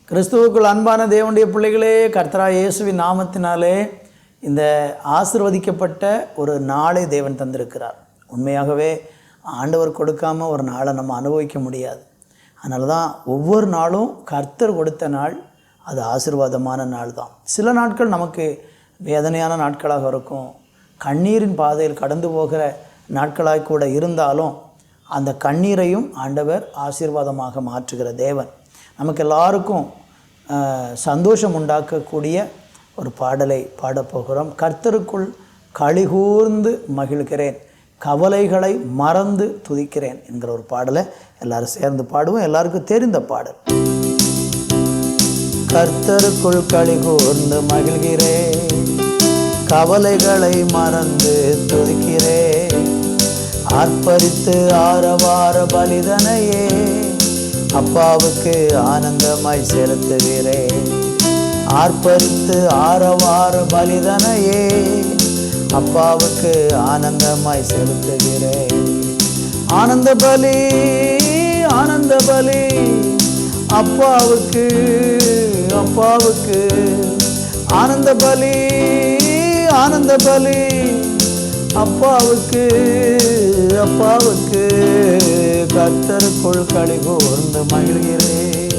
கிறிஸ்துவுக்குள் அன்பான தேவனுடைய பிள்ளைகளே, கர்த்தராகிய இயேசுவின் நாமத்தினாலே இந்த ஆசீர்வதிக்கப்பட்ட ஒரு நாளை தேவன் தந்திருக்கிறார். உண்மையாகவே ஆண்டவர் கொடுக்காமல் ஒரு நாளை நம்ம அனுபவிக்க முடியாது. அதனால தான் ஒவ்வொரு நாளும் கர்த்தர் கொடுத்த நாள் அது ஆசீர்வாதமான நாள் தான். சில நாட்கள் நமக்கு வேதனையான நாட்களாக இருக்கும், கண்ணீரின் பாதையில் கடந்து போகிற நாட்களாக கூட இருந்தாலும் அந்த கண்ணீரையும் ஆண்டவர் ஆசீர்வாதமாக மாற்றுகிற தேவன். நமக்கு எல்லாருக்கும் சந்தோஷம் உண்டாக்கக்கூடிய ஒரு பாடலை பாடப்போகிறோம். கர்த்தருக்குள் களிகூர்ந்து மகிழ்கிறேன், கவலைகளை மறந்து துதிக்கிறேன் என்கிற ஒரு பாடலை எல்லாரும் சேர்ந்து பாடுவோம். எல்லாருக்கும் தெரிந்த பாடல். கர்த்தருக்குள் களிகூர்ந்து மகிழ்கிறேன், கவலைகளை மறந்து துதிக்கிறேன், ஆர்ப்பரித்து ஆரவார பலிதனையே அப்பாவுக்கு ஆனந்தமாய் செலுத்துகிறேன். ஆர்ப்பரித்து ஆரவார பலிதனையே அப்பாவுக்கு ஆனந்தமாய் செலுத்துகிறேன். ஆனந்த பலி, ஆனந்த பலி அப்பாவுக்கு, அப்பாவுக்கு ஆனந்த பலி, ஆனந்த பலி அப்பாவுக்கு, அப்பாவுக்கு. கர்த்தருக்குள் களிகூர்ந்து மகிழ்கிறேன்,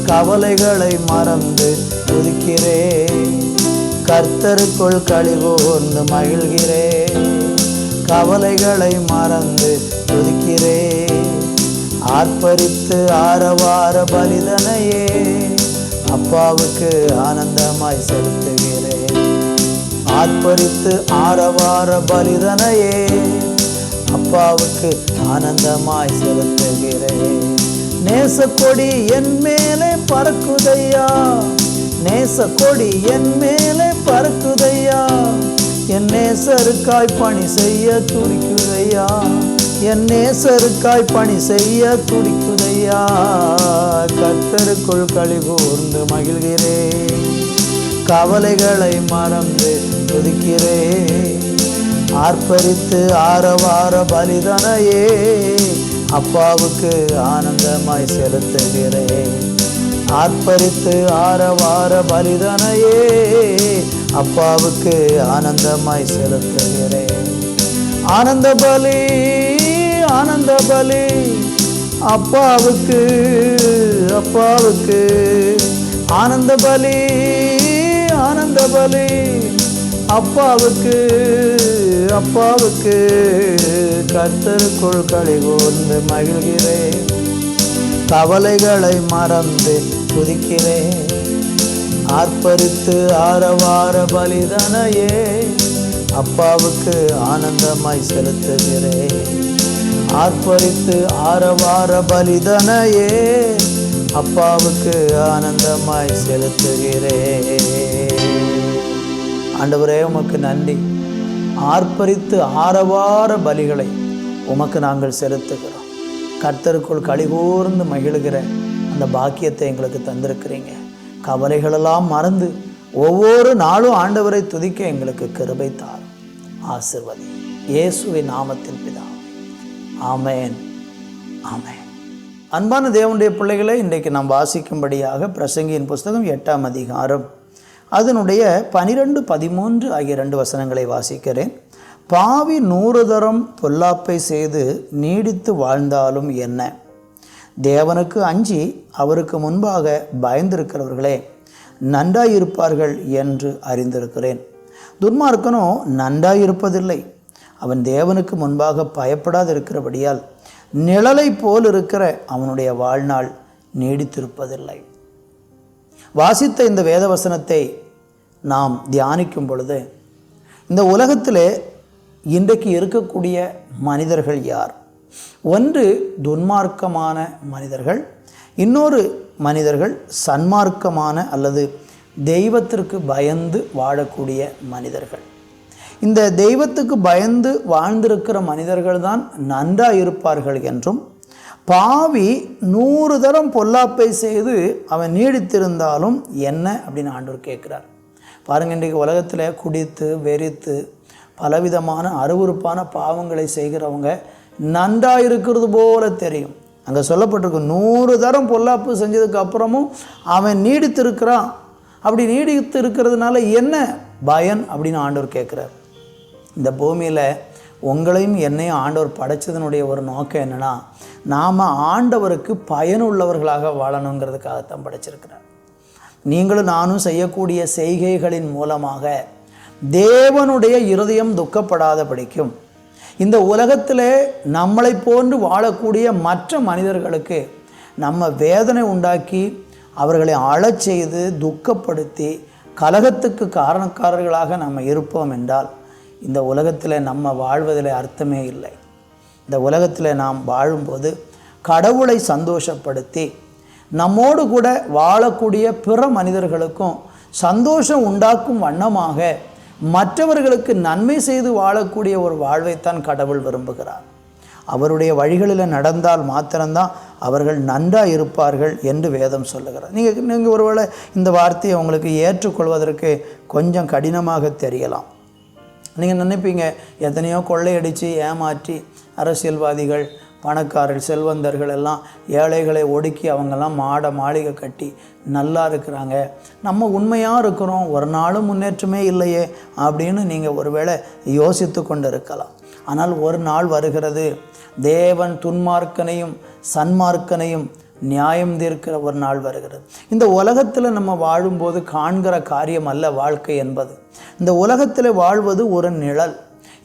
கவலைகளை மறந்து துதிக்கிறேன். கர்த்தருக்குள் களிகூர்ந்து மகிழ்கிறேன், கவலைகளை மறந்து துதிக்கிறேன். ஆர்ப்பரித்து ஆரவார பலிதனையே அப்பாவுக்கு ஆனந்தமாய் செலுத்துகிறேன். ஆர்ப்பரித்து ஆரவார பலிதனையே அப்பாவுக்கு ஆனந்தமாய் செலுத்துகிறேன். நேசக்கொடி என் மேலே பறக்குதையா, நேசக்கொடி என் மேலே பறக்குதையா, என் நேசருக்காய் பணி செய்ய துடிக்குதையா, என் நேசருக்காய் பணி செய்ய துடிக்குதையா. கர்த்தருக்குள் களிகூர்ந்து மகிழ்கிறேன், கவலைகளை மறந்து துதிக்கிறேன். ஆர்ப்பரித்து ஆரவார பலிதனையே அப்பாவுக்கு ஆனந்தமாய் செலுத்துகிறேன். ஆர்ப்பரித்து ஆரவார பலிதனையே அப்பாவுக்கு ஆனந்தமாய் செலுத்துகிறேன். ஆனந்த பலி, ஆனந்த பலி அப்பாவுக்கு, அப்பாவுக்கு ஆனந்த பலி, ஆனந்த பலி அப்பாவுக்கு, அப்பாவுக்கு. கர்த்தருக்குள் களிகூர்ந்து மகிழ்கிறேன், கவலைகளை மறந்து துதிக்கிறேன். ஆர்ப்பரித்து ஆரவார பலிதனையே அப்பாவுக்கு ஆனந்தமாய் செலுத்துகிறேன். ஆர்ப்பரித்து ஆரவார பலிதனையே அப்பாவுக்கு ஆனந்தமாய் செலுத்துகிறேன். ஆண்டவரே, உமக்கு நன்றி. ஆர்ப்பரித்து ஆரவார பலிகளை உமக்கு நாங்கள் செலுத்துகிறோம். கர்த்தருக்குள் களிகூர்ந்து மகிழ்கிற அந்த பாக்கியத்தை எங்களுக்கு தந்திருக்கிறீங்க. கவலைகளெல்லாம் மறந்து ஒவ்வொரு நாளும் ஆண்டவரை துதிக்க எங்களுக்கு கிருபை தாரும். ஆசீர்வதி இயேசுவின் நாமத்தின் பிதாவே, ஆமென், ஆமென். அன்பான தேவனுடைய பிள்ளைகளை, இன்றைக்கு நாம் வாசிக்கும்படியாக பிரசங்கியின் புஸ்தகம் 8ஆம் அதிகாரம் அதனுடைய 12, 13 ஆகிய 2 வசனங்களை வாசிக்கிறேன். பாவி 100 தரம் பொல்லாப்பை செய்து நீடித்து வாழ்ந்தாலும் என்ன, தேவனுக்கு அஞ்சி அவருக்கு முன்பாக பயந்திருக்கிறவர்களே நன்றாயிருப்பார்கள் என்று அறிந்திருக்கிறேன். துன்மார்க்கனோ நன்றாயிருப்பதில்லை, அவன் தேவனுக்கு முன்பாக பயப்படாதிருக்கிறபடியால் நிழலை போல் இருக்கிற அவனுடைய வாழ்நாள் நீடித்திருப்பதில்லை. வாசித்த இந்த வேதவசனத்தை நாம் தியானிக்கும் பொழுது, இந்த உலகத்திலே இன்றைக்கு இருக்கக்கூடிய மனிதர்கள் யார்? ஒன்று துன்மார்க்கமான மனிதர்கள், இன்னொரு மனிதர்கள் சன்மார்க்கமான அல்லது தெய்வத்திற்கு பயந்து வாழக்கூடிய மனிதர்கள். இந்த தெய்வத்துக்கு பயந்து வாழ்ந்திருக்கிற மனிதர்கள் தான் நன்றாக இருப்பார்கள் என்றும், பாவி 100 தரம் பொல்லாப்பை செய்து அவன் நீடித்திருந்தாலும் என்ன அப்படின்னு ஆண்டவர் கேட்குறார். பாருங்கள், இன்றைக்கு உலகத்தில் குடித்து வெறித்து பலவிதமான அருவருப்பான பாவங்களை செய்கிறவங்க நன்றாக இருக்கிறது போல தெரியும். அங்கே சொல்லப்பட்டிருக்கு 100 தரம் பொல்லாப்பு செஞ்சதுக்கு அப்புறமும் அவன் நீடித்திருக்கிறான். அப்படி நீடித்து இருக்கிறதுனால என்ன பயன் அப்படின்னு ஆண்டவர் கேட்குறார். இந்த பூமியில் உங்களையும் என்னையும் ஆண்டவர் படைச்சதனுடைய ஒரு நோக்கம் என்னென்னா, நாம் ஆண்டவருக்கு பயனுள்ளவர்களாக வாழணுங்கிறதுக்காகத்தான் படைச்சிருக்கிறார். நீங்களும் நானும் செய்யக்கூடிய செய்கைகளின் மூலமாக தேவனுடைய இருதயம் துக்கப்படாதபடிக்கும் இந்த உலகத்தில் நம்மளை போன்று வாழக்கூடிய மற்ற மனிதர்களுக்கு நம்ம வேதனை உண்டாக்கி அவர்களை அழச் செய்து துக்கப்படுத்தி கலகத்துக்கு காரணக்காரர்களாக நம்ம இருப்போம் என்றால் இந்த உலகத்தில் நம்ம வாழ்வதில் அர்த்தமே இல்லை. இந்த உலகத்தில் நாம் வாழும்போது கடவுளை சந்தோஷப்படுத்தி நம்மோடு கூட வாழக்கூடிய பிற மனிதர்களுக்கும் சந்தோஷம் உண்டாக்கும் வண்ணமாக மற்றவர்களுக்கு நன்மை செய்து வாழக்கூடிய ஒரு வாழ்வைத்தான் கடவுள் விரும்புகிறார். அவருடைய வழிகளில் நடந்தால் மாத்திரம்தான் அவர்கள் நன்றாக இருப்பார்கள் என்று வேதம் சொல்லுகிறார். நீங்கள் ஒருவேளை இந்த வார்த்தையை உங்களுக்கு ஏற்றுக்கொள்வதற்கு கொஞ்சம் கடினமாக தெரியலாம். நீங்கள் நினைப்பீங்க, எத்தனையோ கொள்ளையடித்து ஏமாற்றி அரசியல்வாதிகள், பணக்காரர்கள், செல்வந்தர்கள் எல்லாம் ஏழைகளை ஒடுக்கி அவங்கெல்லாம் மாளிகை கட்டி நல்லா இருக்கிறாங்க, நம்ம உண்மையாக இருக்கிறோம், ஒரு நாளும் முன்னேற்றமே இல்லையே அப்படின்னு நீங்கள் ஒருவேளை யோசித்து கொண்டு இருக்கலாம். ஆனால் ஒரு நாள் வருகிறது, தேவன் துன்மார்க்கனையும் சன்மார்க்கனையும் நியாயம் தீர்க்கிற ஒரு நாள் வருகிறது. இந்த உலகத்தில் நம்ம வாழும்போது காண்கிற காரியம் அல்ல வாழ்க்கை என்பது. இந்த உலகத்தில் வாழ்வது ஒரு நிழல்.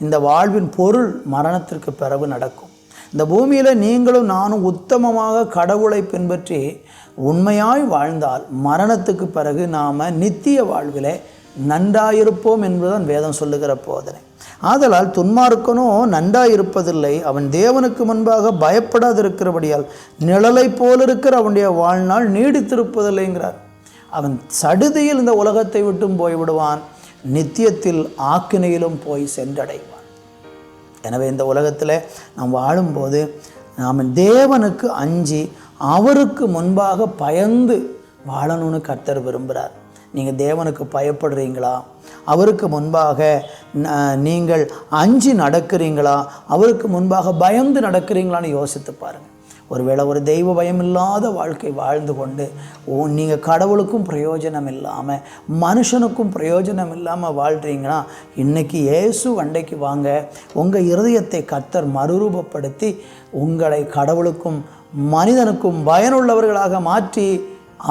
இந்த வாழ்வின் பொருள் மரணத்திற்கு பிறகு நடக்கும். இந்த பூமியில் நீங்களும் நானும் உத்தமமாக கடவுளை பின்பற்றி உண்மையாய் வாழ்ந்தால் மரணத்துக்கு பிறகு நாம் நித்திய வாழ்விலே நன்றாயிருப்போம் என்பதுதான் வேதம் சொல்லுகிற போதனை. ஆதலால் துன்மார்க்கனோ நன்றாயிருப்பதில்லை, அவன் தேவனுக்கு முன்பாக பயப்படாதிருக்கிறபடியால் நிழலை போல் இருக்கிற அவனுடைய வாழ்நாள் நீடித்திருப்பதில்லைங்கிறார். அவன் சடுதியில் இந்த உலகத்தை விட்டும் போய்விடுவான், நித்தியத்தில் ஆக்கினையிலும் போய் சென்றடைவான். எனவே இந்த உலகத்தில் நாம் வாழும்போது நாம் தேவனுக்கு அஞ்சி அவருக்கு முன்பாக பயந்து வாழணும்னு கர்த்தர் விரும்புகிறார். நீங்கள் தேவனுக்கு பயப்படுறீங்களா? அவருக்கு முன்பாக நீங்கள் அஞ்சி நடக்கிறீங்களா? அவருக்கு முன்பாக பயந்து நடக்கிறீங்களான்னு யோசித்து பாருங்கள். ஒருவேளை ஒரு தெய்வ பயம் இல்லாத வாழ்க்கை வாழ்ந்து கொண்டு நீங்கள் கடவுளுக்கும் பிரயோஜனம் இல்லாமல் மனுஷனுக்கும் பிரயோஜனம் இல்லாமல் வாழ்கிறீங்கன்னா இன்றைக்கி இயேசு அண்டைக்கு வாங்க. உங்கள் இருதயத்தை கர்த்தர் மறுரூபப்படுத்தி உங்களை கடவுளுக்கும் மனிதனுக்கும் பயனுள்ளவர்களாக மாற்றி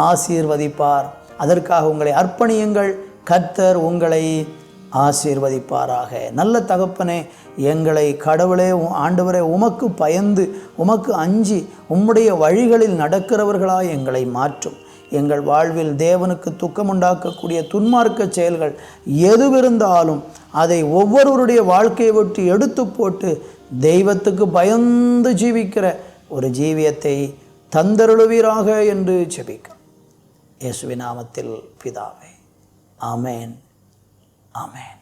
ஆசீர்வதிப்பார். அதற்காக உங்களை அர்ப்பணியுங்கள். கர்த்தர் உங்களை ஆசீர்வதிப்பாராக. நல்ல தகப்பனே, எங்களை கடவுளே ஆண்டவரே உமக்கு பயந்து உமக்கு அஞ்சி உம்முடைய வழிகளில் நடக்கிறவர்களாய் எங்களை மாற்றும். எங்கள் வாழ்வில் தேவனுக்கு துக்கமுண்டாக்கக்கூடிய துன்மார்க்க செயல்கள் எதுவிருந்தாலும் அதை ஒவ்வொருவருடைய வாழ்க்கையை விட்டு எடுத்து போட்டு தெய்வத்துக்கு பயந்து ஜீவிக்கிற ஒரு ஜீவியத்தை தந்தருளுவீராக என்று ஜெபிக்கிறோம். இயேசுவின் நாமத்தில் பிதாவே, ஆமேன், ஆமேன்.